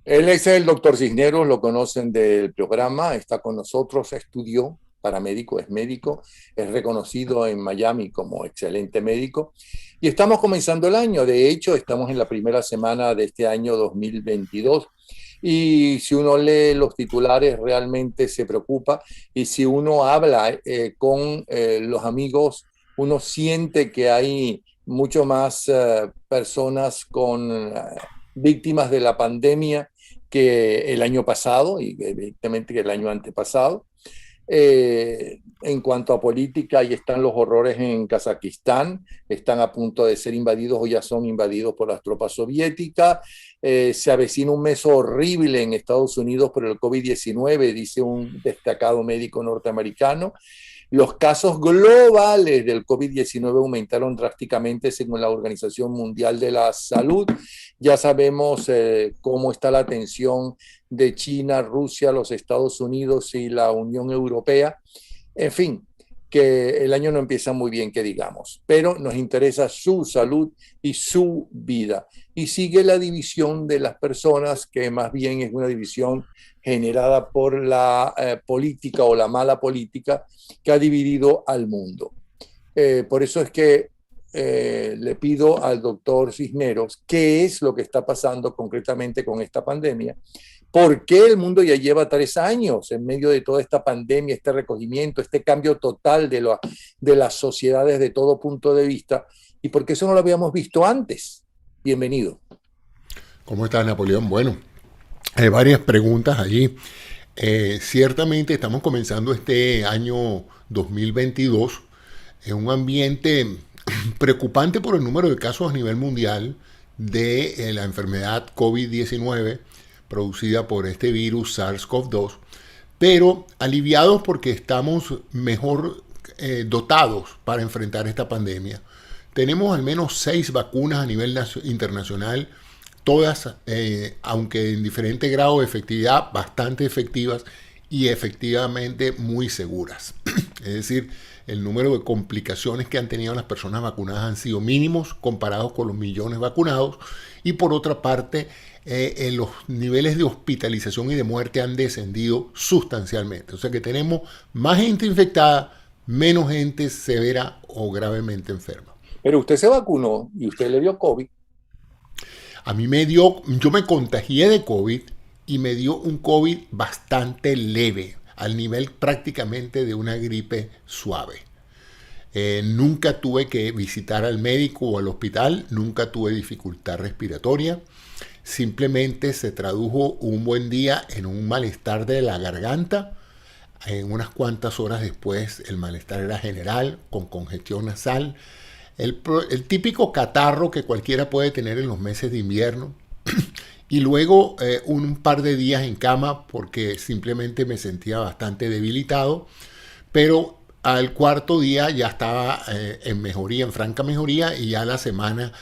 Él es el doctor Cisneros, lo conocen del programa, está con nosotros, estudió paramédico, es médico, es reconocido en Miami como excelente médico y estamos comenzando el año. De hecho, estamos en la primera semana de este año 2022 y si uno lee los titulares realmente se preocupa y si uno habla con los amigos, uno siente que hay mucho más personas con víctimas de la pandemia que el año pasado y evidentemente que el año antepasado. En cuanto a política, ahí están los horrores en Kazajistán, están a punto de ser invadidos o ya son invadidos por las tropas soviéticas. Se avecina un mes horrible en Estados Unidos por el COVID-19, dice un destacado médico norteamericano. Los casos globales del COVID-19 aumentaron drásticamente según la Organización Mundial de la Salud. Ya sabemos cómo está la tensión de China, Rusia, los Estados Unidos y la Unión Europea. En fin, que el año no empieza muy bien, que digamos, pero nos interesa su salud y su vida. Y sigue la división de las personas, que más bien es una división generada por la política o la mala política que ha dividido al mundo. Por eso es que le pido al doctor Cisneros qué es lo que está pasando concretamente con esta pandemia. ¿Por qué el mundo ya lleva 3 años en medio de toda esta pandemia, este recogimiento, este cambio total de las sociedades de todo punto de vista? ¿Y por qué eso no lo habíamos visto antes? Bienvenido. ¿Cómo estás, Napoleón? Bueno, hay varias preguntas allí. Ciertamente estamos comenzando este año 2022 en un ambiente preocupante por el número de casos a nivel mundial de la enfermedad COVID-19 producida por este virus SARS-CoV-2, pero aliviados porque estamos mejor dotados para enfrentar esta pandemia. Tenemos al menos 6 vacunas a nivel internacional, todas, aunque en diferente grado de efectividad, bastante efectivas y efectivamente muy seguras. Es decir, el número de complicaciones que han tenido las personas vacunadas han sido mínimos comparados con los millones vacunados, y por otra parte, los niveles de hospitalización y de muerte han descendido sustancialmente. O sea que tenemos más gente infectada, menos gente severa o gravemente enferma. Pero usted se vacunó y usted le dio COVID. A mí me dio, yo me contagié de COVID y me dio un COVID bastante leve, al nivel prácticamente de una gripe suave. Nunca tuve que visitar al médico o al hospital, nunca tuve dificultad respiratoria. Simplemente se tradujo un buen día en un malestar de la garganta. En unas cuantas horas después el malestar era general, con congestión nasal. El típico catarro que cualquiera puede tener en los meses de invierno. Y luego un par de días en cama porque simplemente me sentía bastante debilitado. Pero al cuarto día ya estaba en mejoría, en franca mejoría, y ya la semana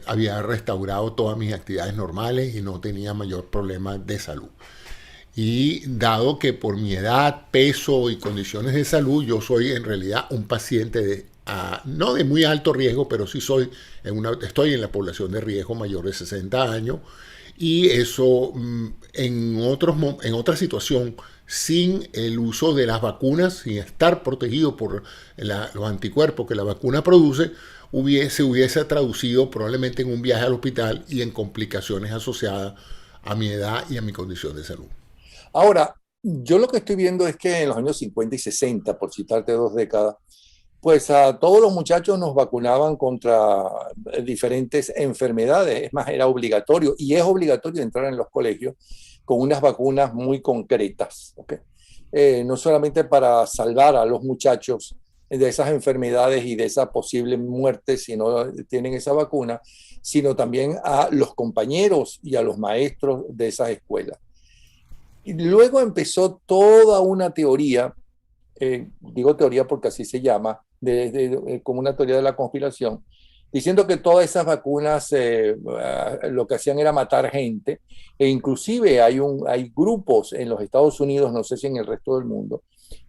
había restaurado todas mis actividades normales y no tenía mayor problema de salud. Y dado que por mi edad, peso y condiciones de salud, yo soy en realidad un paciente no de muy alto riesgo, pero sí estoy en la población de riesgo mayor de 60 años. Y eso en otra situación, sin el uso de las vacunas, sin estar protegido por los anticuerpos que la vacuna produce, se hubiese traducido probablemente en un viaje al hospital y en complicaciones asociadas a mi edad y a mi condición de salud. Ahora, yo lo que estoy viendo es que en los años 50 y 60, por citarte 2 décadas, pues a todos los muchachos nos vacunaban contra diferentes enfermedades. Es más, era obligatorio y es obligatorio entrar en los colegios con unas vacunas muy concretas, ¿okay? No solamente para salvar a los muchachos de esas enfermedades y de esa posible muerte si no tienen esa vacuna, sino también a los compañeros y a los maestros de esas escuelas. Y luego empezó toda una teoría, digo teoría porque así se llama, como una teoría de la conspiración, diciendo que todas esas vacunas lo que hacían era matar gente, e inclusive hay grupos en los Estados Unidos, no sé si en el resto del mundo,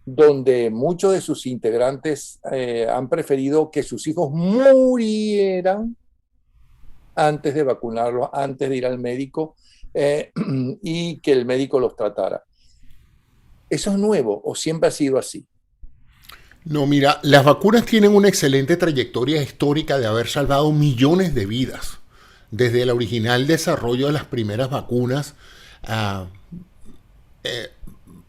donde muchos de sus integrantes han preferido que sus hijos murieran antes de vacunarlos, antes de ir al médico, y que el médico los tratara. ¿Eso es nuevo o siempre ha sido así? No, mira, las vacunas tienen una excelente trayectoria histórica de haber salvado millones de vidas. Desde el original desarrollo de las primeras vacunas ah,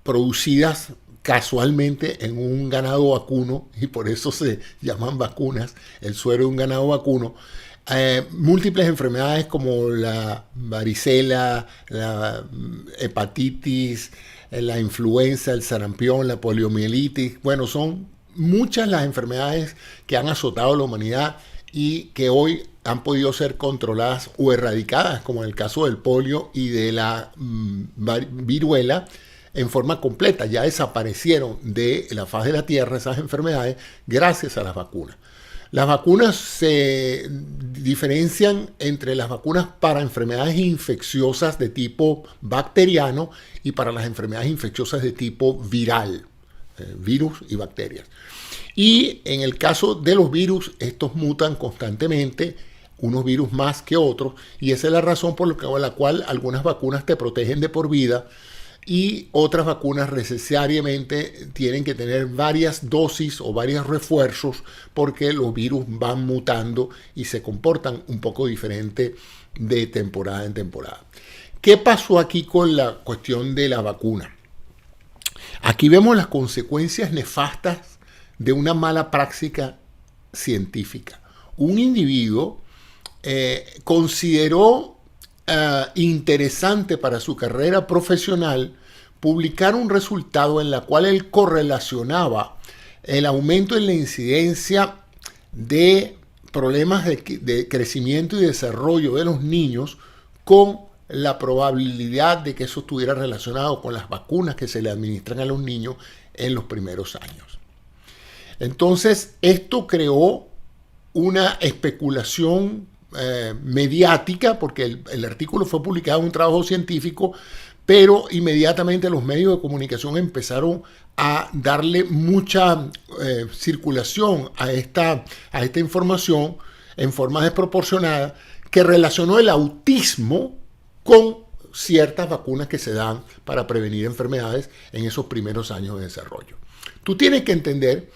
producidas casualmente en un ganado vacuno, y por eso se llaman vacunas, el suero de un ganado vacuno, múltiples enfermedades como la varicela, la hepatitis, la influenza, el sarampión, la poliomielitis, bueno, son muchas las enfermedades que han azotado a la humanidad y que hoy han podido ser controladas o erradicadas, como en el caso del polio y de la viruela, en forma completa. Ya desaparecieron de la faz de la Tierra esas enfermedades gracias a las vacunas. Las vacunas se diferencian entre las vacunas para enfermedades infecciosas de tipo bacteriano y para las enfermedades infecciosas de tipo viral, virus y bacterias. Y en el caso de los virus, estos mutan constantemente, unos virus más que otros, y esa es la razón por la cual algunas vacunas te protegen de por vida y otras vacunas necesariamente tienen que tener varias dosis o varios refuerzos porque los virus van mutando y se comportan un poco diferente de temporada en temporada. ¿Qué pasó aquí con la cuestión de la vacuna? Aquí vemos las consecuencias nefastas de una mala práctica científica. Un individuo consideró interesante para su carrera profesional publicar un resultado en la cual él correlacionaba el aumento en la incidencia de problemas de crecimiento y desarrollo de los niños con la probabilidad de que eso estuviera relacionado con las vacunas que se le administran a los niños en los primeros años. Entonces, esto creó una especulación mediática, porque el artículo fue publicado en un trabajo científico, pero inmediatamente los medios de comunicación empezaron a darle mucha circulación a esta información en forma desproporcionada que relacionó el autismo con ciertas vacunas que se dan para prevenir enfermedades en esos primeros años de desarrollo. Tú tienes que entender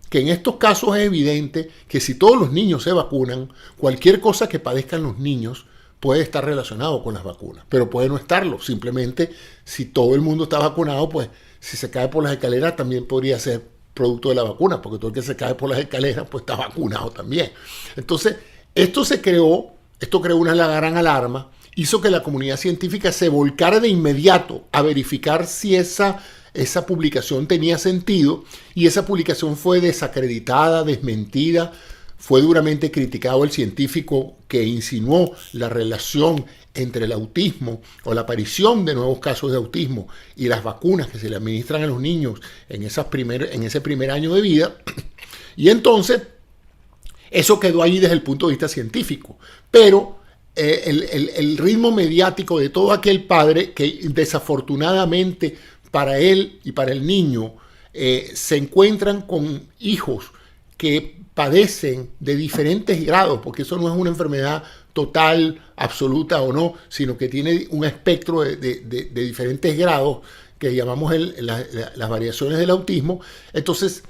que en estos casos es evidente que si todos los niños se vacunan, cualquier cosa que padezcan los niños puede estar relacionado con las vacunas, pero puede no estarlo. Simplemente, si todo el mundo está vacunado, pues si se cae por las escaleras también podría ser producto de la vacuna, porque todo el que se cae por las escaleras pues está vacunado también. Entonces, esto creó una gran alarma, hizo que la comunidad científica se volcara de inmediato a verificar si esa publicación tenía sentido, y esa publicación fue desacreditada, desmentida. Fue duramente criticado el científico que insinuó la relación entre el autismo o la aparición de nuevos casos de autismo y las vacunas que se le administran a los niños en ese primer año de vida. Y entonces, eso quedó ahí desde el punto de vista científico. Pero el ritmo mediático de todo aquel padre que desafortunadamente para él y para el niño se encuentran con hijos que padecen de diferentes grados, porque eso no es una enfermedad total, absoluta o no, sino que tiene un espectro de diferentes grados que llamamos las variaciones del autismo. Entonces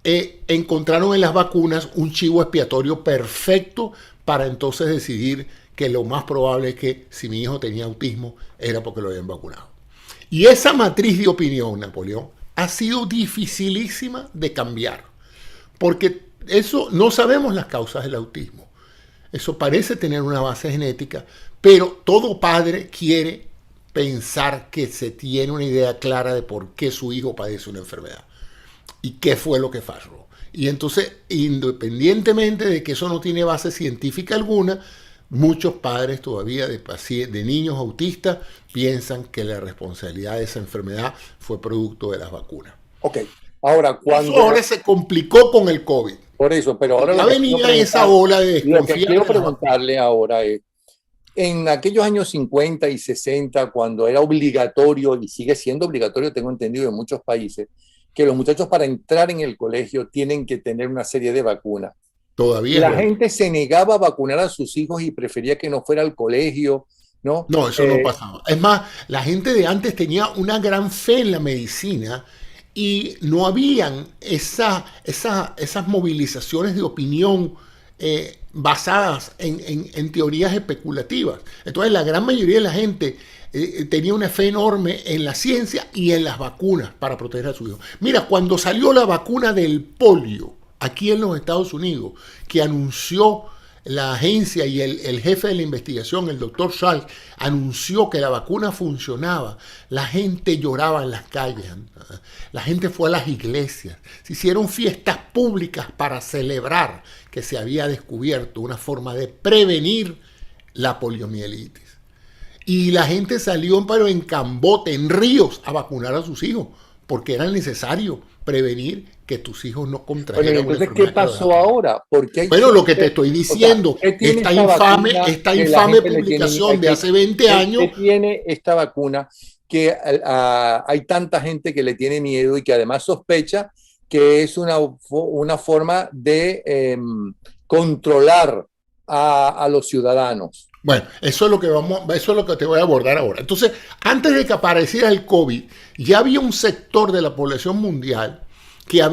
encontraron en las vacunas un chivo expiatorio perfecto para entonces decidir que lo más probable es que si mi hijo tenía autismo era porque lo habían vacunado. Y esa matriz de opinión, Napoleón, ha sido dificilísima de cambiar, porque eso no sabemos las causas del autismo. Eso parece tener una base genética, pero todo padre quiere pensar que se tiene una idea clara de por qué su hijo padece una enfermedad y qué fue lo que falló. Y entonces, independientemente de que eso no tiene base científica alguna, muchos padres todavía de niños autistas piensan que la responsabilidad de esa enfermedad fue producto de las vacunas. Ok, ahora cuando... Eso ahora se complicó con el COVID. Por eso, pero ahora... Ya venía esa ola de desconfianza. Lo que quiero preguntarle ahora es, en aquellos años 50 y 60, cuando era obligatorio, y sigue siendo obligatorio, tengo entendido, en muchos países, que los muchachos para entrar en el colegio tienen que tener una serie de vacunas. Todavía la gente se negaba a vacunar a sus hijos y prefería que no fuera al colegio ¿no? No, eso no pasaba. Es más, la gente de antes tenía una gran fe en la medicina y no habían esas movilizaciones de opinión basadas en teorías especulativas. Entonces, la gran mayoría de la gente tenía una fe enorme en la ciencia y en las vacunas para proteger a sus hijos. Mira, cuando salió la vacuna del polio aquí en los Estados Unidos, que anunció la agencia y el jefe de la investigación, el doctor Salk, anunció que la vacuna funcionaba, la gente lloraba en las calles, la gente fue a las iglesias, se hicieron fiestas públicas para celebrar que se había descubierto una forma de prevenir la poliomielitis. Y la gente salió, pero en cambote, en ríos, a vacunar a sus hijos, porque era necesario prevenir que tus hijos no contrajeran una entonces, ¿qué pasó ahora? Porque bueno, lo que te estoy diciendo, esta infame publicación de hace 20 años. ¿Qué tiene esta vacuna que hay tanta gente que le tiene miedo y que además sospecha que es una forma de controlar a los ciudadanos? Bueno, eso es lo que te voy a abordar ahora. Entonces, antes de que apareciera el COVID, ya había un sector de la población mundial que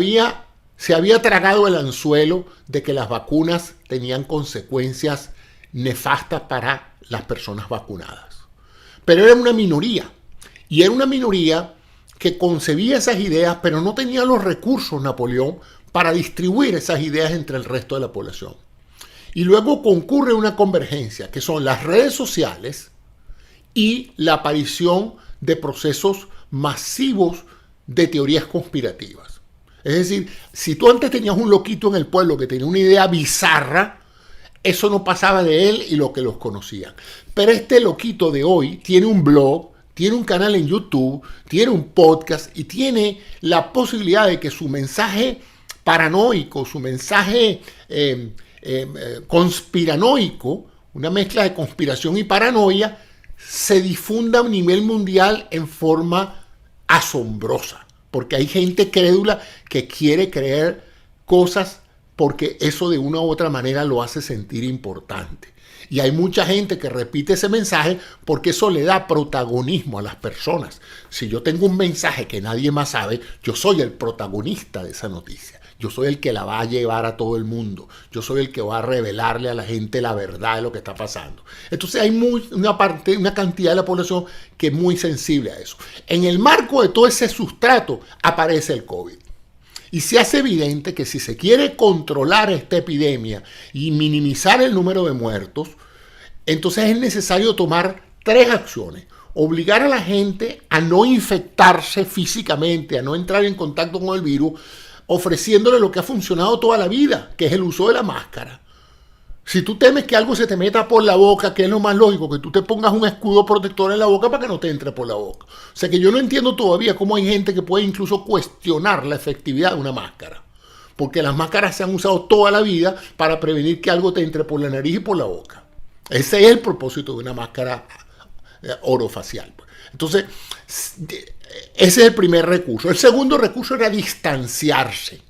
se había tragado el anzuelo de que las vacunas tenían consecuencias nefastas para las personas vacunadas. Pero era una minoría. Y era una minoría que concebía esas ideas, pero no tenía los recursos, Napoleón, para distribuir esas ideas entre el resto de la población. Y luego concurre una convergencia, que son las redes sociales y la aparición de procesos masivos de teorías conspirativas. Es decir, si tú antes tenías un loquito en el pueblo que tenía una idea bizarra, eso no pasaba de él y lo que los conocían. Pero este loquito de hoy tiene un blog, tiene un canal en YouTube, tiene un podcast y tiene la posibilidad de que su mensaje paranoico, su mensaje conspiranoico, una mezcla de conspiración y paranoia, se difunda a nivel mundial en forma asombrosa. Porque hay gente crédula que quiere creer cosas porque eso de una u otra manera lo hace sentir importante. Y hay mucha gente que repite ese mensaje porque eso le da protagonismo a las personas. Si yo tengo un mensaje que nadie más sabe, yo soy el protagonista de esa noticia. Yo soy el que la va a llevar a todo el mundo. Yo soy el que va a revelarle a la gente la verdad de lo que está pasando. Entonces hay una cantidad de la población que es muy sensible a eso. En el marco de todo ese sustrato aparece el COVID. Y se hace evidente que si se quiere controlar esta epidemia y minimizar el número de muertos, entonces es necesario tomar 3 acciones. Obligar a la gente a no infectarse físicamente, a no entrar en contacto con el virus, ofreciéndole lo que ha funcionado toda la vida, que es el uso de la máscara. Si tú temes que algo se te meta por la boca, que es lo más lógico, que tú te pongas un escudo protector en la boca para que no te entre por la boca. O sea que yo no entiendo todavía cómo hay gente que puede incluso cuestionar la efectividad de una máscara. Porque las máscaras se han usado toda la vida para prevenir que algo te entre por la nariz y por la boca. Ese es el propósito de una máscara orofacial. Entonces, ese es el primer recurso. El segundo recurso era distanciarse.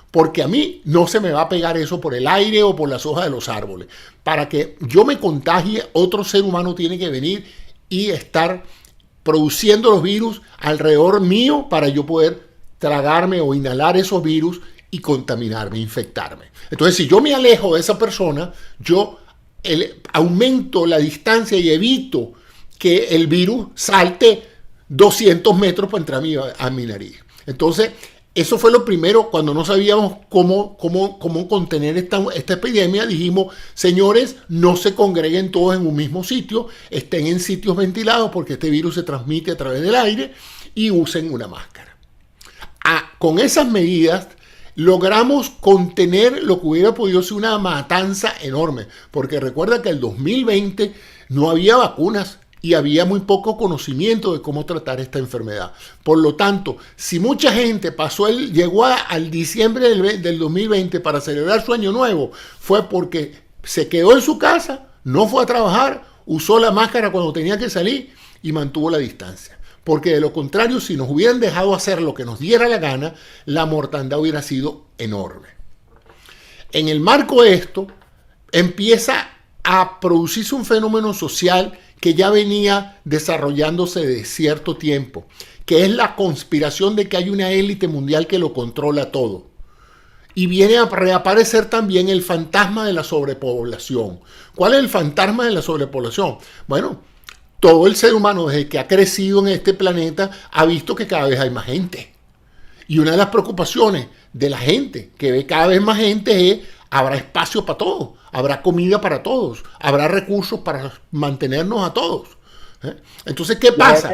Porque a mí no se me va a pegar eso por el aire o por las hojas de los árboles. Para que yo me contagie, otro ser humano tiene que venir y estar produciendo los virus alrededor mío para yo poder tragarme o inhalar esos virus y contaminarme, infectarme. Entonces, si yo me alejo de esa persona, yo aumento la distancia y evito que el virus salte 200 metros para entrar a mi nariz. Entonces, eso fue lo primero. Cuando no sabíamos cómo contener esta epidemia, dijimos, señores, no se congreguen todos en un mismo sitio, estén en sitios ventilados porque este virus se transmite a través del aire y usen una máscara. Con esas medidas logramos contener lo que hubiera podido ser una matanza enorme, porque recuerda que el 2020 no había vacunas y había muy poco conocimiento de cómo tratar esta enfermedad. Por lo tanto, si mucha gente llegó al diciembre del 2020 para celebrar su año nuevo, fue porque se quedó en su casa, no fue a trabajar, usó la máscara cuando tenía que salir y mantuvo la distancia. Porque de lo contrario, si nos hubieran dejado hacer lo que nos diera la gana, la mortandad hubiera sido enorme. En el marco de esto, empieza a producirse un fenómeno social que ya venía desarrollándose de cierto tiempo, que es la conspiración de que hay una élite mundial que lo controla todo. Y viene a reaparecer también el fantasma de la sobrepoblación. ¿Cuál es el fantasma de la sobrepoblación? Bueno, todo el ser humano desde que ha crecido en este planeta ha visto que cada vez hay más gente. Y una de las preocupaciones de la gente que ve cada vez más gente es: habrá espacio para todos, habrá comida para todos, habrá recursos para mantenernos a todos. Entonces, ¿qué pasa?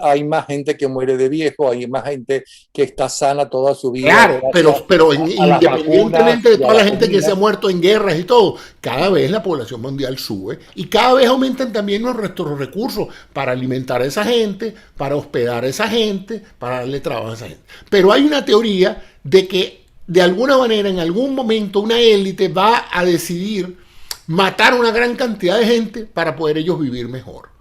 Hay más gente que muere de viejo, hay más gente que está sana toda su vida. Claro, pero independientemente de toda la gente que se ha muerto en guerras y todo, cada vez la población mundial sube y cada vez aumentan también nuestros recursos para alimentar a esa gente, para hospedar a esa gente, para darle trabajo a esa gente. Pero hay una teoría de que de alguna manera, en algún momento, una élite va a decidir matar a una gran cantidad de gente para poder ellos vivir mejor.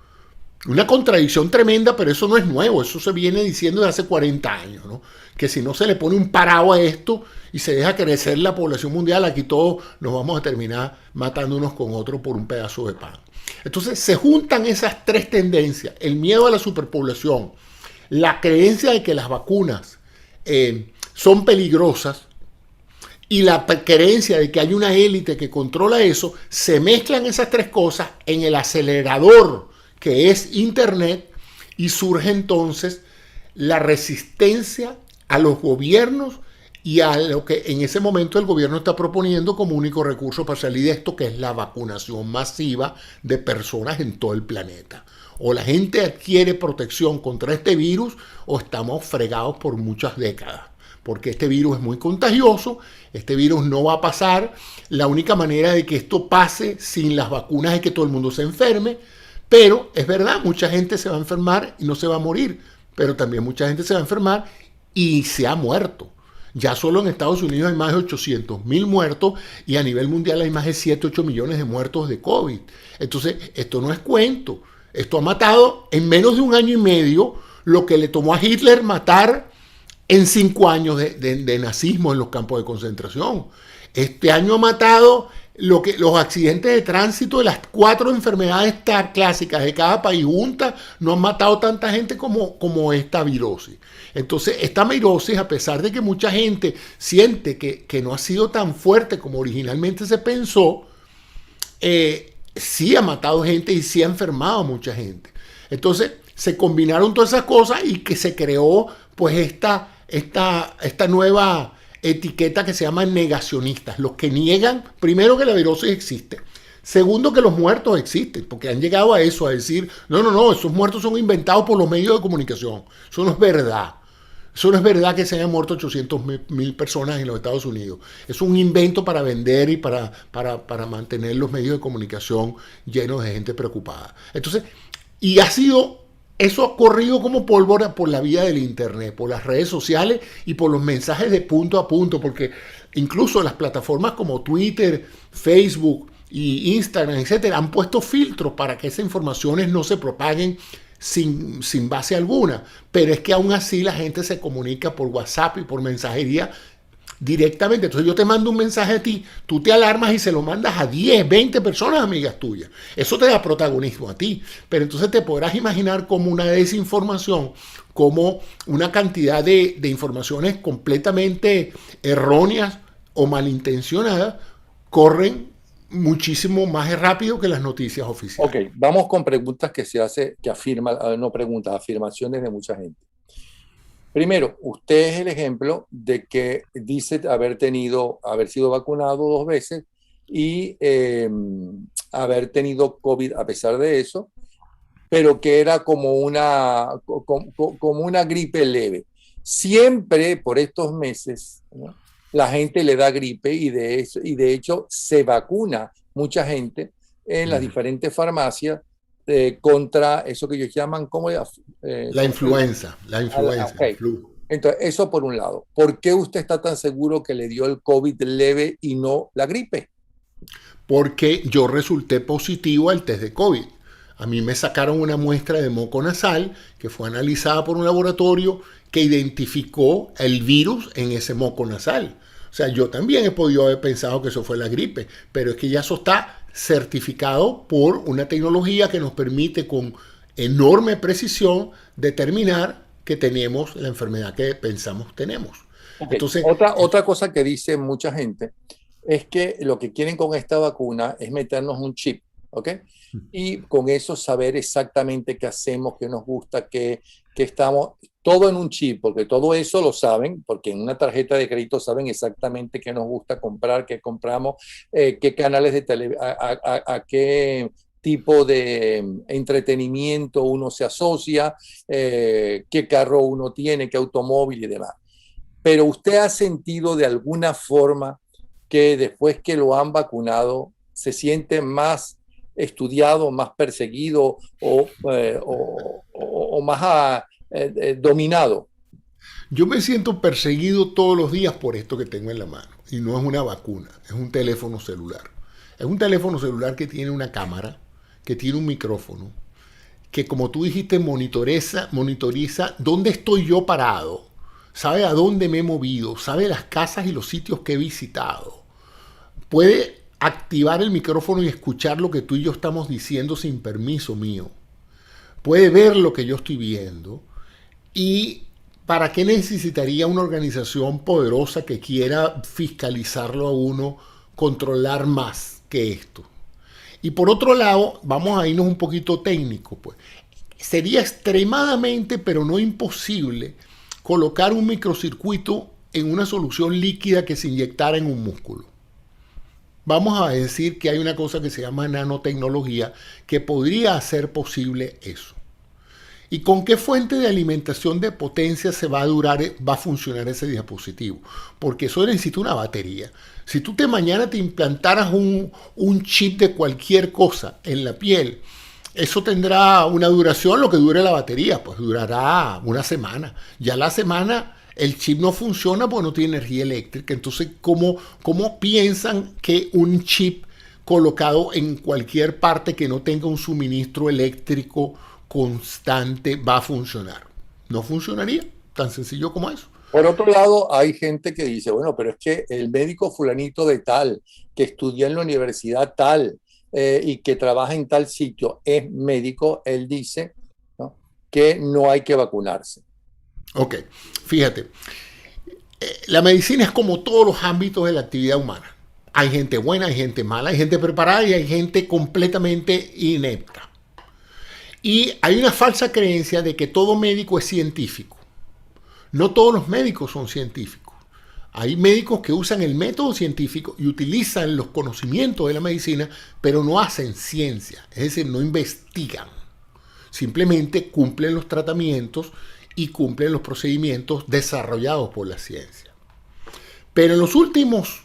Una contradicción tremenda, pero eso no es nuevo, eso se viene diciendo desde hace 40 años, ¿no? Que si no se le pone un parado a esto y se deja crecer la población mundial, aquí todos nos vamos a terminar matando unos con otros por un pedazo de pan. Entonces se juntan esas tres tendencias: el miedo a la superpoblación, la creencia de que las vacunas son peligrosas y la creencia de que hay una élite que controla eso. Se mezclan esas tres cosas en el acelerador que es Internet, y surge entonces la resistencia a los gobiernos y a lo que en ese momento el gobierno está proponiendo como único recurso para salir de esto, que es la vacunación masiva de personas en todo el planeta. O la gente adquiere protección contra este virus o estamos fregados por muchas décadas. Porque este virus es muy contagioso, este virus no va a pasar. La única manera de que esto pase sin las vacunas es que todo el mundo se enferme. Pero es verdad, mucha gente se va a enfermar y no se va a morir, pero también mucha gente se va a enfermar y se ha muerto. Ya solo en Estados Unidos hay más de 800,000 muertos y a nivel mundial hay más de 7, 8 millones de muertos de COVID. Entonces, esto no es cuento. Esto ha matado en menos de un año y medio lo que le tomó a Hitler matar en 5 años de nazismo en los campos de concentración. Este año ha matado los accidentes de tránsito de las 4 enfermedades clásicas de cada país juntas. No han matado tanta gente como esta virosis. Entonces, esta virosis, a pesar de que mucha gente siente que no ha sido tan fuerte como originalmente se pensó, sí ha matado gente y sí ha enfermado a mucha gente. Entonces, se combinaron todas esas cosas y que se creó pues esta nueva etiqueta que se llama negacionistas, los que niegan, primero, que la virosis existe, segundo, que los muertos existen, porque han llegado a eso, a decir, no, esos muertos son inventados por los medios de comunicación, eso no es verdad. Eso no es verdad que se hayan muerto 800,000 personas en los Estados Unidos. Es un invento para vender y para mantener los medios de comunicación llenos de gente preocupada. Entonces, y eso ha corrido como pólvora por la vía del Internet, por las redes sociales y por los mensajes de punto a punto, porque incluso las plataformas como Twitter, Facebook y Instagram, etcétera, han puesto filtros para que esas informaciones no se propaguen sin base alguna. Pero es que aún así la gente se comunica por WhatsApp y por mensajería directamente. Entonces yo te mando un mensaje a ti, tú te alarmas y se lo mandas a 10, 20 personas amigas tuyas. Eso te da protagonismo a ti. Pero entonces te podrás imaginar como una desinformación, como una cantidad de informaciones completamente erróneas o malintencionadas corren muchísimo más rápido que las noticias oficiales. Ok, vamos con preguntas afirmaciones de mucha gente. Primero, usted es el ejemplo de que dice haber sido vacunado 2 veces y haber tenido COVID a pesar de eso, pero que era como una gripe leve. Siempre por estos meses, ¿no?, la gente le da gripe y de hecho se vacuna mucha gente en las diferentes farmacias contra eso que ellos llaman como la influenza. Okay. Entonces, eso por un lado. ¿Por qué usted está tan seguro que le dio el COVID leve y no la gripe? Porque yo resulté positivo al test de COVID. A mí me sacaron una muestra de moco nasal que fue analizada por un laboratorio que identificó el virus en ese moco nasal. O sea, yo también he podido haber pensado que eso fue la gripe, pero es que ya eso está certificado por una tecnología que nos permite con enorme precisión determinar que tenemos la enfermedad que pensamos tenemos. Okay. Entonces, Otra cosa que dice mucha gente es que lo que quieren con esta vacuna es meternos un chip, ¿ok? Y con eso saber exactamente qué hacemos, qué nos gusta, qué estamos, todo en un chip, porque todo eso lo saben, porque en una tarjeta de crédito saben exactamente qué nos gusta comprar, qué compramos, qué canales de televisión, a qué tipo de entretenimiento uno se asocia, qué carro uno tiene, qué automóvil y demás. Pero usted ha sentido de alguna forma que después que lo han vacunado se siente más estudiado, más perseguido o más dominado. yo me siento perseguido todos los días por esto que tengo en la mano. Y no es una vacuna, es un teléfono celular. Es un teléfono celular que tiene una cámara, que tiene un micrófono, que como tú dijiste monitoriza dónde estoy yo parado, sabe a dónde me he movido, sabe las casas y los sitios que he visitado. Puede activar el micrófono y escuchar lo que tú y yo estamos diciendo sin permiso mío. Puede ver lo que yo estoy viendo. ¿Y para qué necesitaría una organización poderosa que quiera fiscalizarlo a uno, controlar más que esto? Y por otro lado, vamos a irnos un poquito técnico, pues. Sería extremadamente, pero no imposible, colocar un microcircuito en una solución líquida que se inyectara en un músculo. Vamos a decir que hay una cosa que se llama nanotecnología que podría hacer posible eso. ¿Y con qué fuente de alimentación de potencia va a funcionar ese dispositivo? Porque eso necesita una batería. Si tú mañana te implantaras un chip de cualquier cosa en la piel, eso tendrá una duración, lo que dure la batería, pues durará una semana. Ya la semana el chip no funciona porque no tiene energía eléctrica. Entonces, ¿cómo piensan que un chip colocado en cualquier parte que no tenga un suministro eléctrico constante va a funcionar? No funcionaría, tan sencillo como eso. Por otro lado, hay gente que dice, bueno, pero es que el médico fulanito de tal, que estudia en la universidad tal y que trabaja en tal sitio, es médico, él dice, ¿no?, que no hay que vacunarse. Ok, fíjate, la medicina es como todos los ámbitos de la actividad humana. Hay gente buena, hay gente mala, hay gente preparada y hay gente completamente inepta. Y hay una falsa creencia de que todo médico es científico. No todos los médicos son científicos. Hay médicos que usan el método científico y utilizan los conocimientos de la medicina, pero no hacen ciencia, es decir, no investigan. Simplemente cumplen los tratamientos y cumplen los procedimientos desarrollados por la ciencia. Pero en los últimos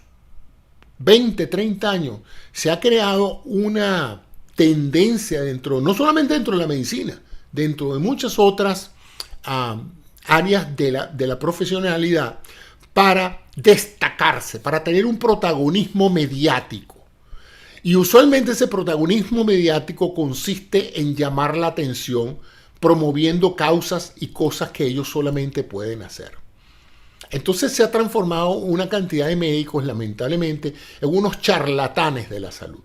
20, 30 años se ha creado una tendencia no solamente dentro de la medicina, dentro de muchas otras áreas de la profesionalidad, para destacarse, para tener un protagonismo mediático. Y usualmente ese protagonismo mediático consiste en llamar la atención, promoviendo causas y cosas que ellos solamente pueden hacer. Entonces se ha transformado una cantidad de médicos, lamentablemente, en unos charlatanes de la salud,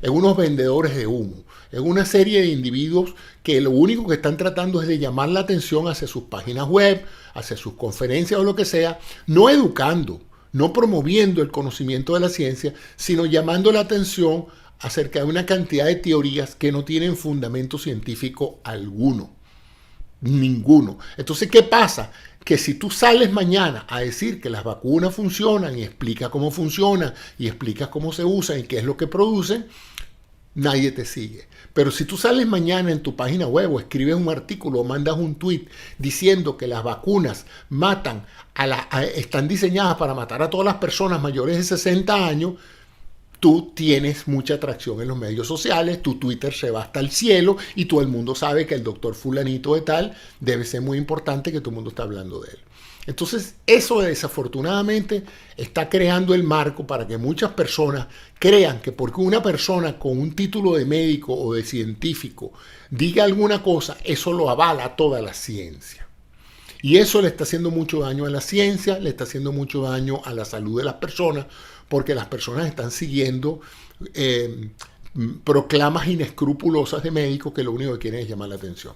en unos vendedores de humo, en una serie de individuos que lo único que están tratando es de llamar la atención hacia sus páginas web, hacia sus conferencias o lo que sea, no educando, no promoviendo el conocimiento de la ciencia, sino llamando la atención acerca de una cantidad de teorías que no tienen fundamento científico alguno. Ninguno. Entonces, ¿qué pasa? Que si tú sales mañana a decir que las vacunas funcionan y explicas cómo funcionan y explicas cómo se usan y qué es lo que producen, nadie te sigue. Pero si tú sales mañana en tu página web o escribes un artículo o mandas un tweet diciendo que las vacunas están diseñadas para matar a todas las personas mayores de 60 años, tú tienes mucha atracción en los medios sociales, tu Twitter se va hasta el cielo y todo el mundo sabe que el doctor fulanito de tal debe ser muy importante, que todo el mundo está hablando de él. Entonces, eso desafortunadamente está creando el marco para que muchas personas crean que porque una persona con un título de médico o de científico diga alguna cosa, eso lo avala toda la ciencia. Y eso le está haciendo mucho daño a la ciencia, le está haciendo mucho daño a la salud de las personas, porque las personas están siguiendo proclamas inescrupulosas de médicos que lo único que quieren es llamar la atención.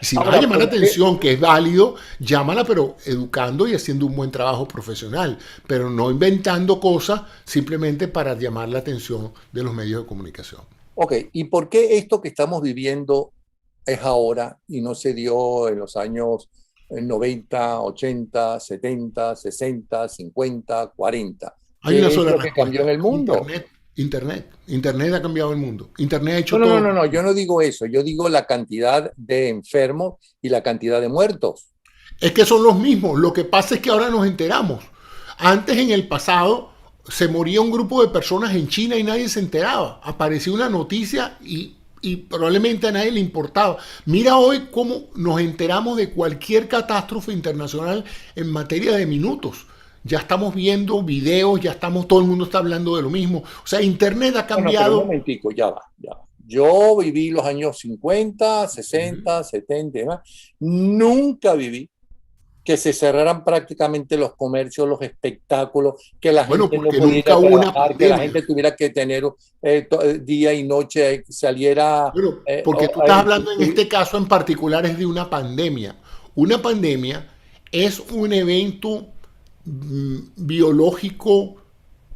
Si vas a Ahora, llamar la ¿por qué? atención, que es válido, llámala, pero educando y haciendo un buen trabajo profesional, pero no inventando cosas simplemente para llamar la atención de los medios de comunicación. Ok, ¿y por qué esto que estamos viviendo es ahora y no se dio en los años 90, 80, 70, 60, 50, 40? Hay una ¿Qué es sola lo que cambió en respuesta. el mundo? Internet. Internet. Internet ha cambiado el mundo. Internet ha No, hecho no, no, todo. no, no, yo no digo eso, yo digo la cantidad de enfermos y la cantidad de muertos. Es que son los mismos. Lo que pasa es que ahora nos enteramos. Antes, en el pasado, se moría un grupo de personas en China y nadie se enteraba. Aparecía una noticia y probablemente a nadie le importaba. Mira hoy cómo nos enteramos de cualquier catástrofe internacional en materia de minutos. Ya estamos viendo videos, ya estamos, todo el mundo está hablando de lo mismo. O sea, Internet ha Bueno, pero un cambiado. momentico, ya va, ya va. Yo viví los años 50, 60, 70 y demás. Nunca viví que se cerraran prácticamente los comercios, los espectáculos, que la Bueno, gente no porque pudiera nunca hubo una trabajar, que la pandemia. gente tuviera que tener día y noche, saliera, Bueno, porque tú estás eh, hablando en este caso en particular es de una pandemia. Una pandemia es un evento biológico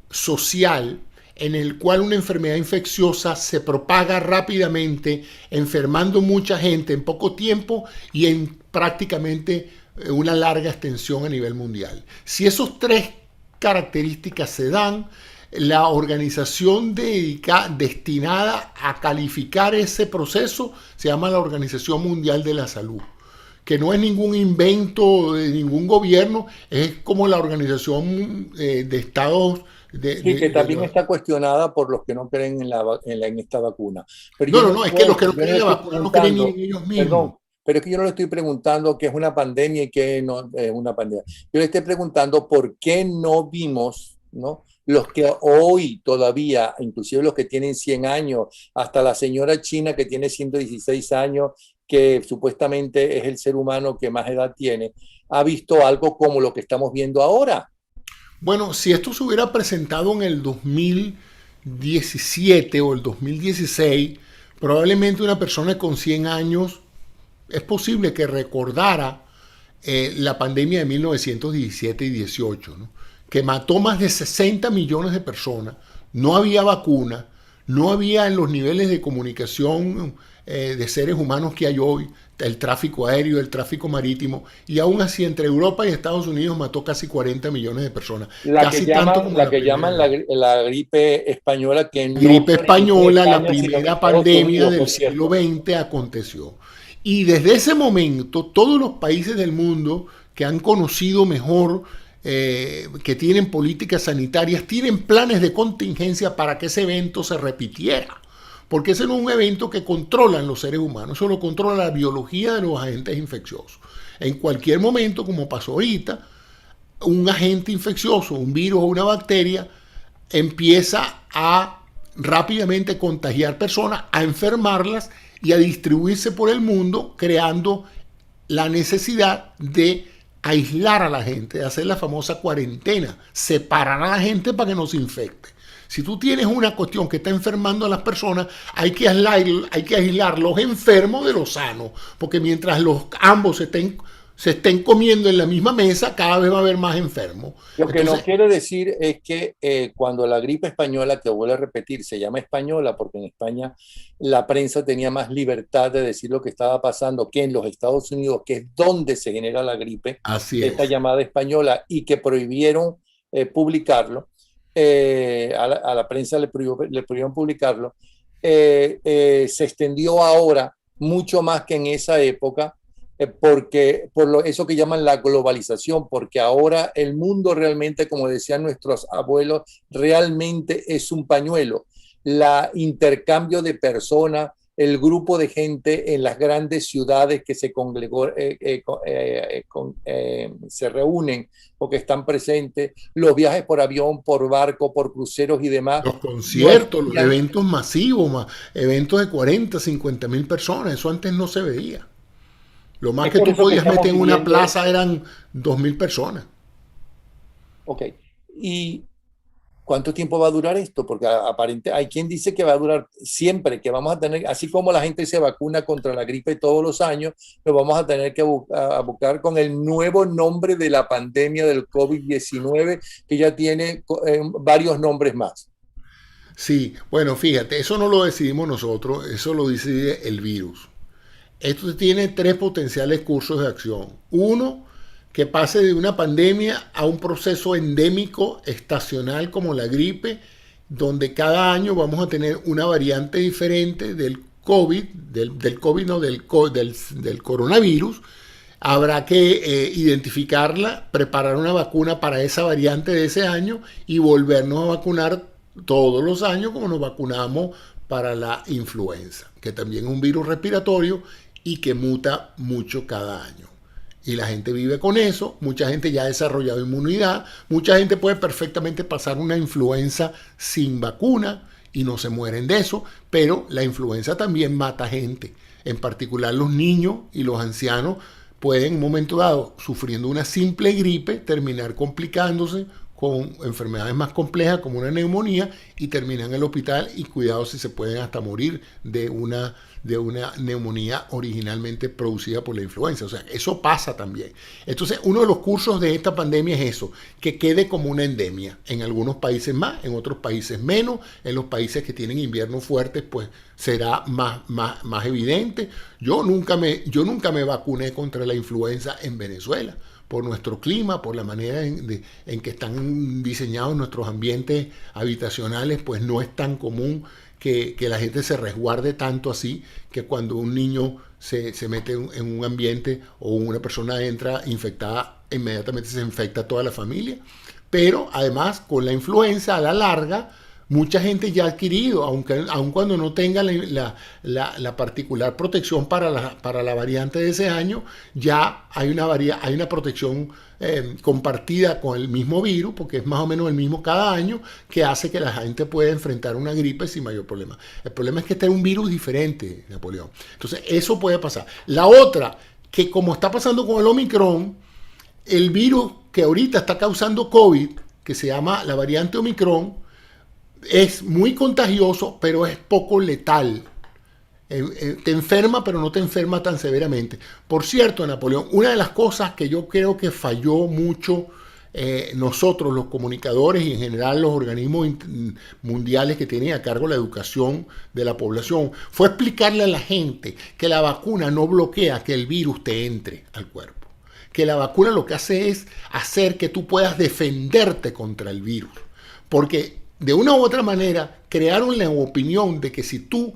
social en el cual una enfermedad infecciosa se propaga rápidamente, enfermando mucha gente en poco tiempo y en prácticamente una larga extensión a nivel mundial. Si esos tres características se dan, la organización destinada a calificar ese proceso se llama la Organización Mundial de la Salud, que no es ningún invento de ningún gobierno, es como la Organización de Estados sí, que también está cuestionada por los que no creen en esta vacuna. Pero No, no, no, es que los que no creen en la vacuna no creen ni en ellos mismos. perdón, pero es que yo no le estoy preguntando qué es una pandemia y qué no es una pandemia. Yo le estoy preguntando por qué no vimos, ¿no? Los que hoy todavía, inclusive los que tienen 100 años, hasta la señora china que tiene 116 años, que supuestamente es el ser humano que más edad tiene, ha visto algo como lo que estamos viendo ahora. Bueno, si esto se hubiera presentado en el 2017 o el 2016, probablemente una persona con 100 años es posible que recordara la pandemia de 1917 y 18, ¿no? Que mató más de 60 millones de personas, no había vacuna, no había en los niveles de comunicación de seres humanos que hay hoy, el tráfico aéreo, el tráfico marítimo, y aún así entre Europa y Estados Unidos mató casi 40 millones de personas, casi tanto como La la que Primera llaman Guerra. la gripe española, que La no gripe se originó en española, la España, sino en primera Estados pandemia Unidos, del por siglo cierto. XX aconteció. Y desde ese momento, todos los países del mundo que han conocido mejor, que tienen políticas sanitarias, tienen planes de contingencia para que ese evento se repitiera. Porque ese no es un evento que controlan los seres humanos, eso lo controla la biología de los agentes infecciosos. En cualquier momento, como pasó ahorita, un agente infeccioso, un virus o una bacteria, empieza a rápidamente contagiar personas, a enfermarlas y a distribuirse por el mundo, creando la necesidad de aislar a la gente, de hacer la famosa cuarentena, separar a la gente para que no se infecte. Si tú tienes una cuestión que está enfermando a las personas, hay que aislar los enfermos de los sanos, porque mientras ambos se estén comiendo en la misma mesa, cada vez va a haber más enfermos. Lo que no Entonces, quiere decir es que cuando la gripe española, que vuelvo a repetir, se llama española porque en España la prensa tenía más libertad de decir lo que estaba pasando que en los Estados Unidos, que es donde se genera la gripe, así esta es. llamada española, y que prohibieron publicarlo, a la prensa le prohibieron publicarlo, se extendió ahora mucho más que en esa época, porque eso que llaman la globalización, porque ahora el mundo realmente, como decían nuestros abuelos, realmente es un pañuelo. La intercambio de personas, el grupo de gente en las grandes ciudades que se reúnen porque están presentes, los viajes por avión, por barco, por cruceros y demás, Los no conciertos, los existían. eventos masivos, eventos de 40, 50 mil personas, eso antes no se veía. Lo más Es que por tú eso que podías estamos meter en una viviendo, plaza eran 2.000 personas. ok, y ¿Cuánto tiempo va a durar esto? Porque aparente, hay quien dice que va a durar siempre, que vamos a tener, así como la gente se vacuna contra la gripe todos los años, lo vamos a tener que buscar con el nuevo nombre de la pandemia del COVID-19, que ya tiene varios nombres más. Sí, bueno, fíjate, eso no lo decidimos nosotros, eso lo decide el virus. Esto tiene tres potenciales cursos de acción. Uno, que pase de una pandemia a un proceso endémico estacional como la gripe, donde cada año vamos a tener una variante diferente del COVID, del COVID, no, del coronavirus. Habrá que identificarla, preparar una vacuna para esa variante de ese año y volvernos a vacunar todos los años como nos vacunamos para la influenza, que también es un virus respiratorio y que muta mucho cada año. Y la gente vive con eso, mucha gente ya ha desarrollado inmunidad, mucha gente puede perfectamente pasar una influenza sin vacuna y no se mueren de eso, pero la influenza también mata gente, en particular los niños y los ancianos pueden en un momento dado, sufriendo una simple gripe, terminar complicándose con enfermedades más complejas como una neumonía y terminan en el hospital y cuidado si se pueden hasta morir de una neumonía originalmente producida por la influenza. O sea, eso pasa también. Entonces, uno de los cursos de esta pandemia es eso, que quede como una endemia. En algunos países más, en otros países menos. En los países que tienen inviernos fuertes, pues será más evidente. Yo nunca me vacuné contra la influenza en Venezuela por nuestro clima, por la manera en que están diseñados nuestros ambientes habitacionales, pues no es tan común que la gente se resguarde tanto así, que cuando un niño se mete en un ambiente o una persona entra infectada, inmediatamente se infecta toda la familia. Pero además, con la influenza a la larga, mucha gente ya ha adquirido, aun cuando no tenga la particular protección para la variante de ese año, ya hay una protección compartida con el mismo virus, porque es más o menos el mismo cada año, que hace que la gente pueda enfrentar una gripe sin mayor problema. El problema es que este es un virus diferente, Napoleón. Entonces, eso puede pasar. La otra, que como está pasando con el Omicron, el virus que ahorita está causando COVID, que se llama la variante Omicron, es muy contagioso, pero es poco letal. Te enferma, pero no te enferma tan severamente. Por cierto, Napoleón, una de las cosas que yo creo que falló mucho nosotros, los comunicadores y en general los organismos mundiales que tienen a cargo la educación de la población, fue explicarle a la gente que la vacuna no bloquea que el virus te entre al cuerpo. Que la vacuna lo que hace es hacer que tú puedas defenderte contra el virus. Porque de una u otra manera, crearon la opinión de que si tú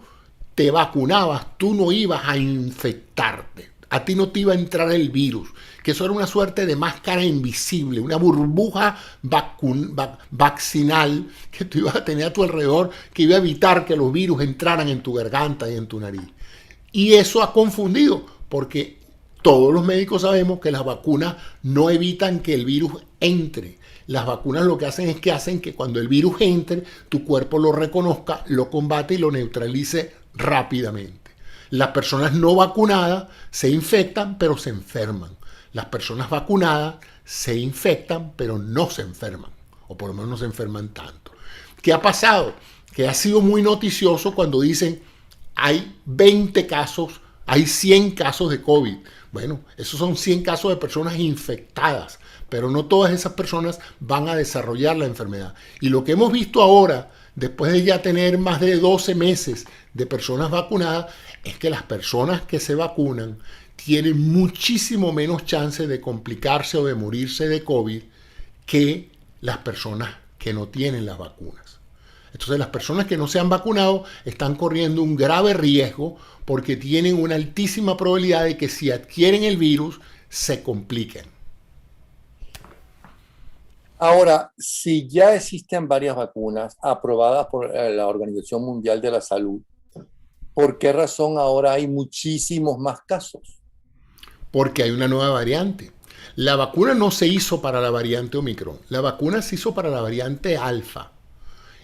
te vacunabas, tú no ibas a infectarte. A ti no te iba a entrar el virus. Que eso era una suerte de máscara invisible, una burbuja vaccinal que tú ibas a tener a tu alrededor, que iba a evitar que los virus entraran en tu garganta y en tu nariz. Y eso ha confundido, porque todos los médicos sabemos que las vacunas no evitan que el virus entre. Las vacunas lo que hacen es que hacen que cuando el virus entre, tu cuerpo lo reconozca, lo combate y lo neutralice rápidamente. Las personas no vacunadas se infectan, pero se enferman. Las personas vacunadas se infectan, pero no se enferman. O por lo menos no se enferman tanto. ¿Qué ha pasado? Que ha sido muy noticioso cuando dicen hay 20 casos, hay 100 casos de COVID. Bueno, esos son 100 casos de personas infectadas, pero no todas esas personas van a desarrollar la enfermedad. Y lo que hemos visto ahora, después de ya tener más de 12 meses de personas vacunadas, es que las personas que se vacunan tienen muchísimo menos chance de complicarse o de morirse de COVID que las personas que no tienen las vacunas. Entonces las personas que no se han vacunado están corriendo un grave riesgo porque tienen una altísima probabilidad de que si adquieren el virus se compliquen. Ahora, si ya existen varias vacunas aprobadas por la Organización Mundial de la Salud, ¿por qué razón ahora hay muchísimos más casos? Porque hay una nueva variante. La vacuna no se hizo para la variante Omicron, la vacuna se hizo para la variante alfa.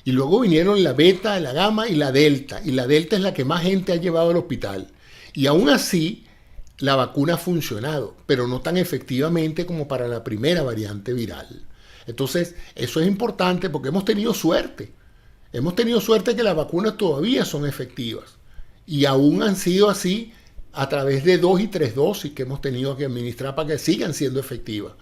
Y luego vinieron la beta, la gamma y la delta. Y la delta es la que más gente ha llevado al hospital. Y aún así, la vacuna ha funcionado, pero no tan efectivamente como para la primera variante viral. Entonces, eso es importante porque hemos tenido suerte. Hemos tenido suerte que las vacunas todavía son efectivas y aún han sido así a través de 2 y 3 dosis que hemos tenido que administrar para que sigan siendo efectivas.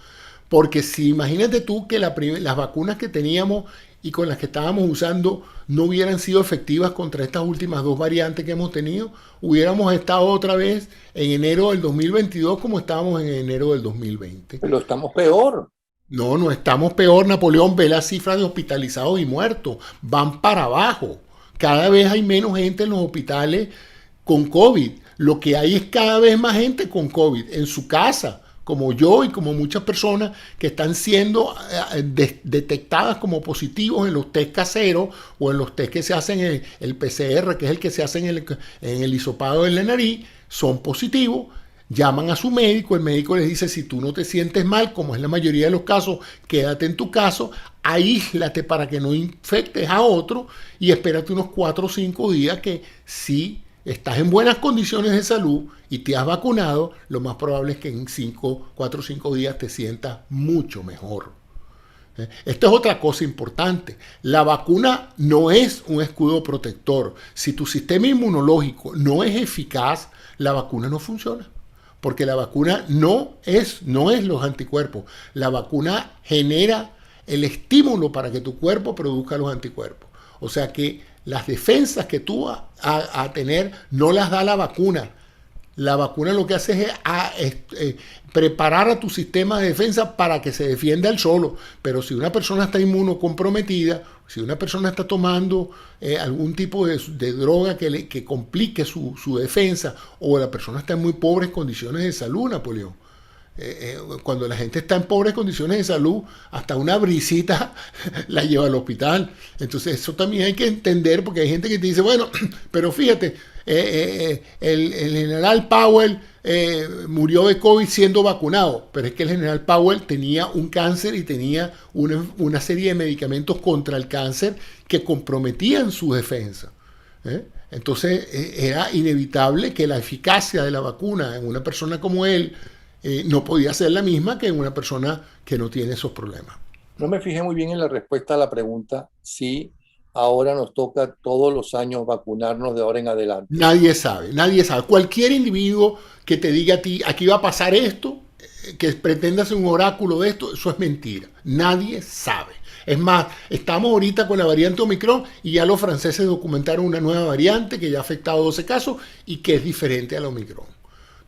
Porque si imagínate tú que las vacunas que teníamos y con las que estábamos usando no hubieran sido efectivas contra estas últimas 2 variantes que hemos tenido, hubiéramos estado otra vez en enero del 2022 como estábamos en enero del 2020. Pero estamos peor. No, no estamos peor, Napoleón. Ve las cifras de hospitalizados y muertos. Van para abajo. Cada vez hay menos gente en los hospitales con COVID. Lo que hay es cada vez más gente con COVID en su casa, como yo y como muchas personas que están siendo detectadas como positivos en los test caseros o en los test que se hacen en el PCR, que es el que se hace en el hisopado de la nariz, son positivos. Llaman a su médico, el médico les dice, si tú no te sientes mal, como es la mayoría de los casos, quédate en tu casa, aíslate para que no infectes a otro y espérate unos 4 o 5 días que si estás en buenas condiciones de salud y te has vacunado, lo más probable es que en 4 o 5 días te sientas mucho mejor. Esta es otra cosa importante. La vacuna no es un escudo protector. Si tu sistema inmunológico no es eficaz, la vacuna no funciona. Porque la vacuna no es los anticuerpos. La vacuna genera el estímulo para que tu cuerpo produzca los anticuerpos. O sea que las defensas que tú vas a tener no las da la vacuna. La vacuna lo que hace es preparar a tu sistema de defensa para que se defienda él solo. Pero si una persona está inmunocomprometida, si una persona está tomando algún tipo de droga que complique su defensa, o la persona está en muy pobres condiciones de salud, Napoleón. Cuando la gente está en pobres condiciones de salud, hasta una brisita la lleva al hospital. Entonces eso también hay que entender, porque hay gente que te dice, bueno, pero fíjate, el general Powell murió de COVID siendo vacunado, pero es que el general Powell tenía un cáncer y tenía una serie de medicamentos contra el cáncer que comprometían su defensa. Entonces era inevitable que la eficacia de la vacuna en una persona como él no podía ser la misma que en una persona que no tiene esos problemas. No me fijé muy bien en la respuesta a la pregunta si ahora nos toca todos los años vacunarnos de ahora en adelante. Nadie sabe, nadie sabe. Cualquier individuo que te diga a ti, aquí va a pasar esto, que pretenda ser un oráculo de esto, eso es mentira. Nadie sabe. Es más, estamos ahorita con la variante Omicron y ya los franceses documentaron una nueva variante que ya ha afectado 12 casos y que es diferente a la Omicron.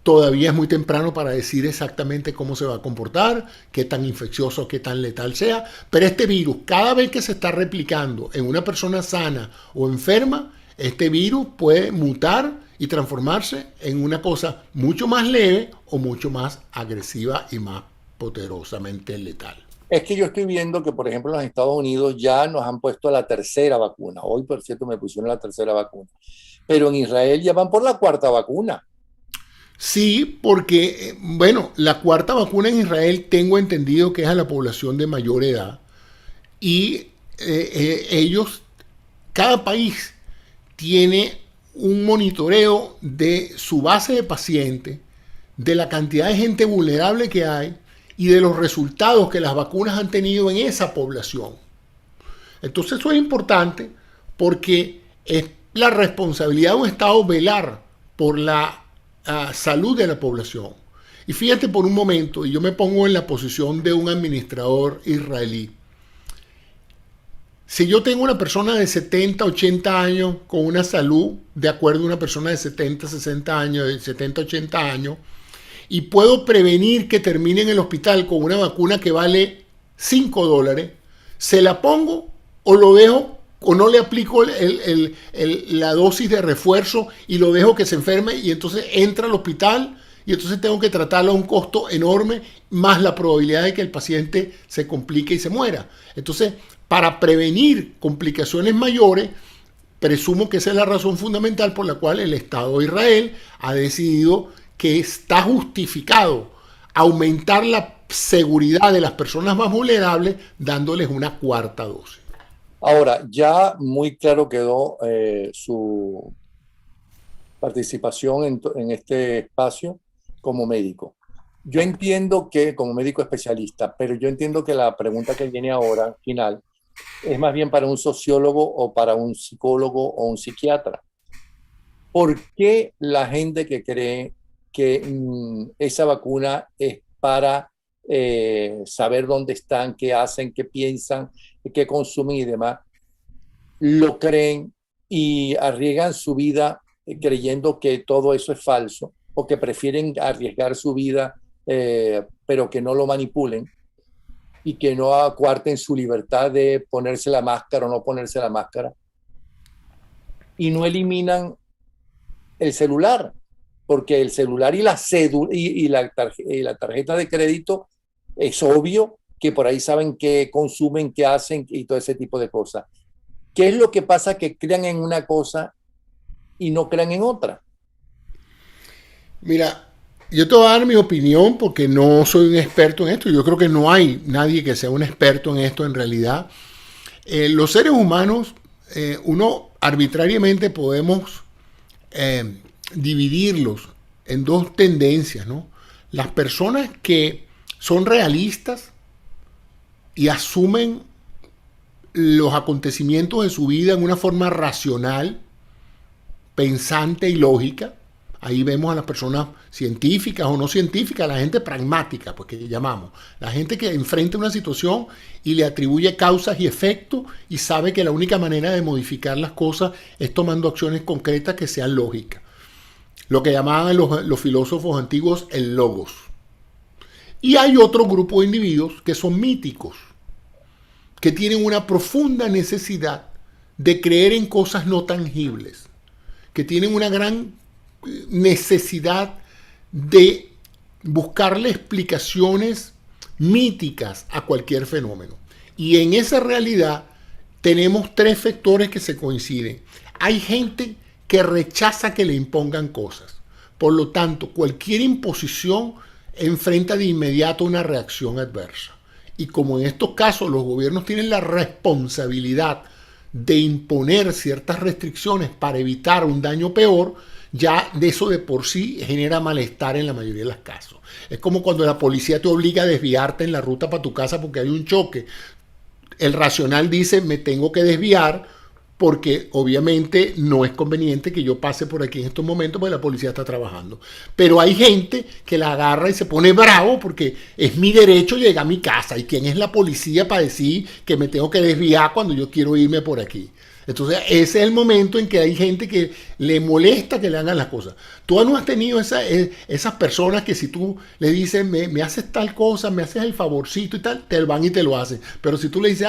Todavía es muy temprano para decir exactamente cómo se va a comportar, qué tan infeccioso, qué tan letal sea, pero este virus, cada vez que se está replicando en una persona sana o enferma, este virus puede mutar y transformarse en una cosa mucho más leve o mucho más agresiva y más poderosamente letal. Es que yo estoy viendo que, por ejemplo, en los Estados Unidos ya nos han puesto la tercera vacuna. Hoy, por cierto, me pusieron la tercera vacuna. Pero en Israel ya van por la cuarta vacuna. Sí, porque, bueno, la cuarta vacuna en Israel tengo entendido que es a la población de mayor edad y ellos, cada país tiene un monitoreo de su base de pacientes, de la cantidad de gente vulnerable que hay y de los resultados que las vacunas han tenido en esa población. Entonces eso es importante porque es la responsabilidad de un Estado velar por la salud de la población. Y fíjate por un momento, y yo me pongo en la posición de un administrador israelí. Si yo tengo una persona de 70, 80 años con una salud de acuerdo a una persona de 70, 60 años, de 70, 80 años, y puedo prevenir que termine en el hospital con una vacuna que vale $5, ¿se la pongo o lo dejo o no le aplico la dosis de refuerzo y lo dejo que se enferme y entonces entra al hospital y entonces tengo que tratarlo a un costo enorme más la probabilidad de que el paciente se complique y se muera? Entonces, para prevenir complicaciones mayores, presumo que esa es la razón fundamental por la cual el Estado de Israel ha decidido que está justificado aumentar la seguridad de las personas más vulnerables dándoles una cuarta dosis. Ahora, ya muy claro quedó su participación en este espacio como médico. Yo entiendo que, como médico especialista, pero yo entiendo que la pregunta que viene ahora, final, es más bien para un sociólogo o para un psicólogo o un psiquiatra. ¿Por qué la gente que cree que esa vacuna es para saber dónde están, qué hacen, qué piensan, qué consumen y demás, lo creen y arriesgan su vida creyendo que todo eso es falso o que prefieren arriesgar su vida pero que no lo manipulen y que no acuarten su libertad de ponerse la máscara o no ponerse la máscara y no eliminan el celular? Porque el celular y la cédula y la tarjeta de crédito es obvio que por ahí saben qué consumen, qué hacen y todo ese tipo de cosas. ¿Qué es lo que pasa que crean en una cosa y no crean en otra? Mira, yo te voy a dar mi opinión porque no soy un experto en esto. Yo creo que no hay nadie que sea un experto en esto en realidad. Los seres humanos, uno arbitrariamente podemos dividirlos en dos tendencias, ¿no? Las personas que son realistas y asumen los acontecimientos de su vida en una forma racional, pensante y lógica. Ahí vemos a las personas científicas o no científicas, la gente pragmática, pues que llamamos. La gente que enfrenta una situación y le atribuye causas y efectos y sabe que la única manera de modificar las cosas es tomando acciones concretas que sean lógicas. Lo que llamaban los filósofos antiguos el logos. Y hay otro grupo de individuos que son míticos, que tienen una profunda necesidad de creer en cosas no tangibles, que tienen una gran necesidad de buscarle explicaciones míticas a cualquier fenómeno. Y en esa realidad tenemos tres factores que se coinciden. Hay gente que rechaza que le impongan cosas. Por lo tanto, cualquier imposición enfrenta de inmediato una reacción adversa. Y como en estos casos los gobiernos tienen la responsabilidad de imponer ciertas restricciones para evitar un daño peor, ya de eso de por sí genera malestar en la mayoría de los casos. Es como cuando la policía te obliga a desviarte en la ruta para tu casa porque hay un choque. El racional dice, me tengo que desviar porque obviamente no es conveniente que yo pase por aquí en estos momentos porque la policía está trabajando. Pero hay gente que la agarra y se pone bravo porque es mi derecho llegar a mi casa. ¿Y quién es la policía para decir que me tengo que desviar cuando yo quiero irme por aquí? Entonces ese es el momento en que hay gente que le molesta que le hagan las cosas. Tú no has tenido esas personas que si tú le dices, me haces tal cosa, me haces el favorcito y tal, te van y te lo hacen. Pero si tú le dices,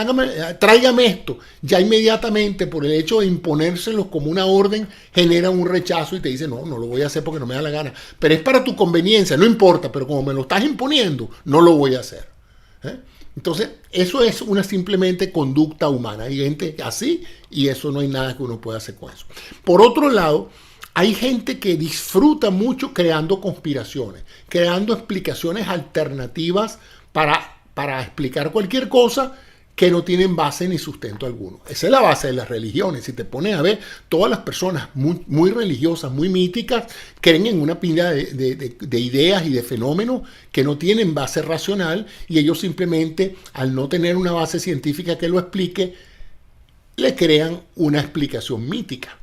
tráigame esto, ya inmediatamente por el hecho de imponérselos como una orden, genera un rechazo y te dice, no lo voy a hacer porque no me da la gana. Pero es para tu conveniencia, no importa, pero como me lo estás imponiendo, no lo voy a hacer. Entonces, eso es una simplemente conducta humana. Hay gente así y eso no hay nada que uno pueda hacer con eso. Por otro lado, hay gente que disfruta mucho creando conspiraciones, creando explicaciones alternativas para explicar cualquier cosa que no tienen base ni sustento alguno. Esa es la base de las religiones. Si te pones a ver, todas las personas muy religiosas, muy míticas, creen en una pila de ideas y de fenómenos que no tienen base racional y ellos simplemente, al no tener una base científica que lo explique, le crean una explicación mítica.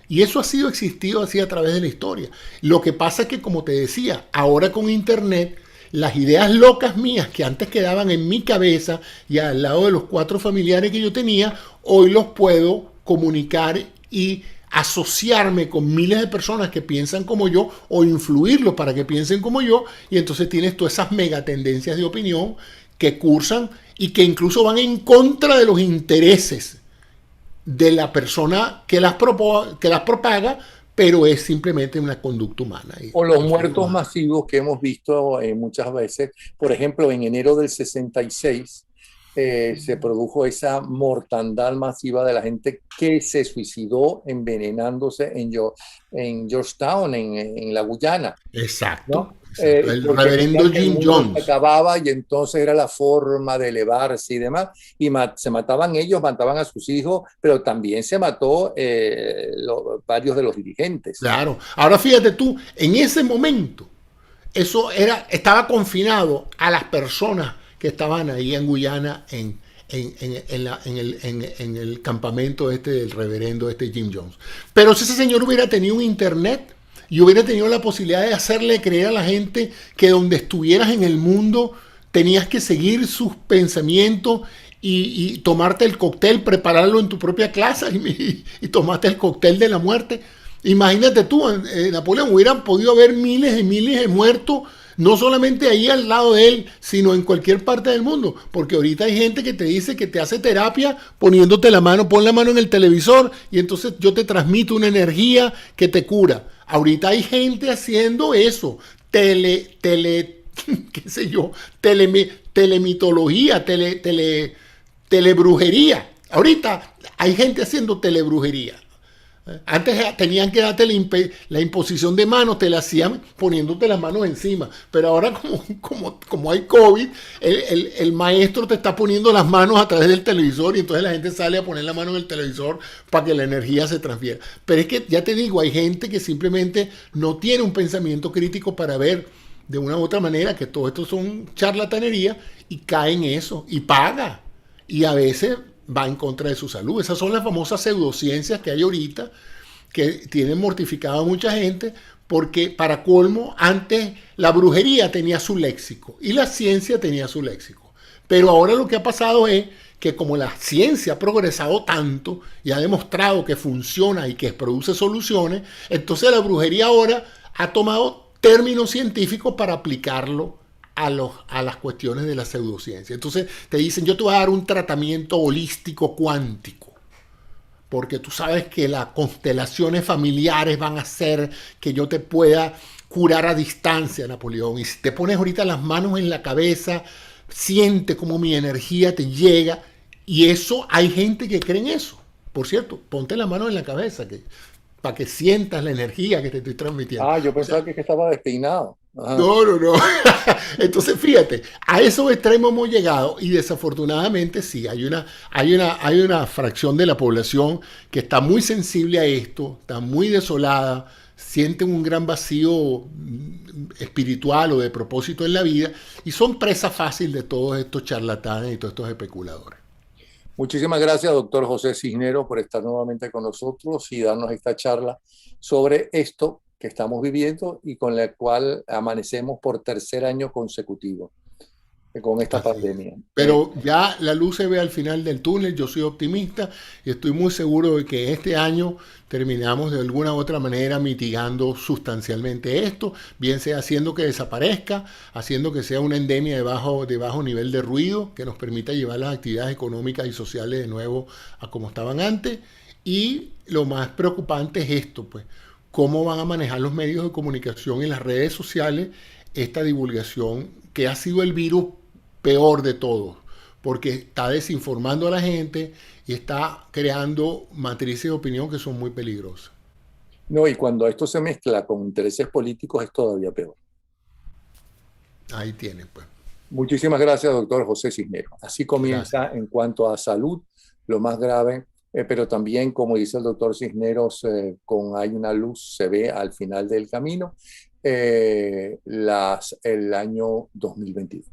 Y eso ha sido existido así a través de la historia. Lo que pasa es que, como te decía, ahora con Internet, las ideas locas mías que antes quedaban en mi cabeza y al lado de los 4 familiares que yo tenía, hoy los puedo comunicar y asociarme con miles de personas que piensan como yo o influirlos para que piensen como yo, y entonces tienes todas esas megatendencias de opinión que cursan y que incluso van en contra de los intereses de la persona que las propaga, pero es simplemente una conducta humana. O los muertos masivos que hemos visto muchas veces. Por ejemplo, en enero del 66 se produjo esa mortandad masiva de la gente que se suicidó envenenándose en Georgetown, en la Guyana. Exacto. ¿No? El reverendo Jim Jones. Acababa y entonces era la forma de elevarse y demás. Y se mataban ellos, mataban a sus hijos, pero también se mató varios de los dirigentes. Claro. Ahora fíjate tú, en ese momento, estaba confinado a las personas que estaban ahí en Guyana en el campamento del reverendo Jim Jones. Pero si ese señor hubiera tenido un internet y hubiera tenido la posibilidad de hacerle creer a la gente que donde estuvieras en el mundo tenías que seguir sus pensamientos y tomarte el cóctel, prepararlo en tu propia casa y tomarte el cóctel de la muerte. Imagínate tú, Napoleón, hubieran podido haber miles y miles de muertos, no solamente ahí al lado de él, sino en cualquier parte del mundo. Porque ahorita hay gente que te dice que te hace terapia poniéndote la mano, pon la mano en el televisor y entonces yo te transmito una energía que te cura. Ahorita hay gente haciendo eso, qué sé yo, telemitología, telebrujería. Ahorita hay gente haciendo telebrujería. Antes tenían que darte la imposición de manos, te la hacían poniéndote las manos encima. Pero ahora como hay COVID, el maestro te está poniendo las manos a través del televisor y entonces la gente sale a poner la mano en el televisor para que la energía se transfiera. Pero es que, ya te digo, hay gente que simplemente no tiene un pensamiento crítico para ver de una u otra manera que todo esto son charlatanería y cae en eso y paga. Y a veces va en contra de su salud. Esas son las famosas pseudociencias que hay ahorita, que tienen mortificado a mucha gente, porque para colmo, antes la brujería tenía su léxico y la ciencia tenía su léxico. Pero ahora lo que ha pasado es que como la ciencia ha progresado tanto y ha demostrado que funciona y que produce soluciones, entonces la brujería ahora ha tomado términos científicos para aplicarlo a las cuestiones de la pseudociencia. Entonces te dicen, yo te voy a dar un tratamiento holístico cuántico, porque tú sabes que las constelaciones familiares van a hacer que yo te pueda curar a distancia, Napoleón. Y si te pones ahorita las manos en la cabeza, siente como mi energía te llega. Y eso, hay gente que cree en eso. Por cierto, ponte la mano en la cabeza para que sientas la energía que te estoy transmitiendo. Ah, yo O sea, pensaba que estaba despeinado. Ajá. no. Entonces, fíjate, a esos extremos hemos llegado y desafortunadamente sí, hay una fracción de la población que está muy sensible a esto, está muy desolada, sienten un gran vacío espiritual o de propósito en la vida y son presa fácil de todos estos charlatanes y todos estos especuladores. Muchísimas gracias, doctor José Cisneros, por estar nuevamente con nosotros y darnos esta charla sobre esto que estamos viviendo y con la cual amanecemos por tercer año consecutivo con esta Así es. pandemia. Pero ya la luz se ve al final del túnel, yo soy optimista y estoy muy seguro de que este año terminamos de alguna u otra manera mitigando sustancialmente esto, bien sea haciendo que desaparezca, haciendo que sea una endemia de bajo nivel de ruido, que nos permita llevar las actividades económicas y sociales de nuevo a como estaban antes. Y lo más preocupante es esto, pues, cómo van a manejar los medios de comunicación y las redes sociales esta divulgación que ha sido el virus peor de todos, porque está desinformando a la gente y está creando matrices de opinión que son muy peligrosas. No, y cuando esto se mezcla con intereses políticos es todavía peor. Ahí tienen, pues. Muchísimas gracias, doctor José Cisneros. Así Gracias. comienza en cuanto a salud, lo más grave, pero también, como dice el doctor Cisneros, hay una luz, se ve al final del camino, el año 2022.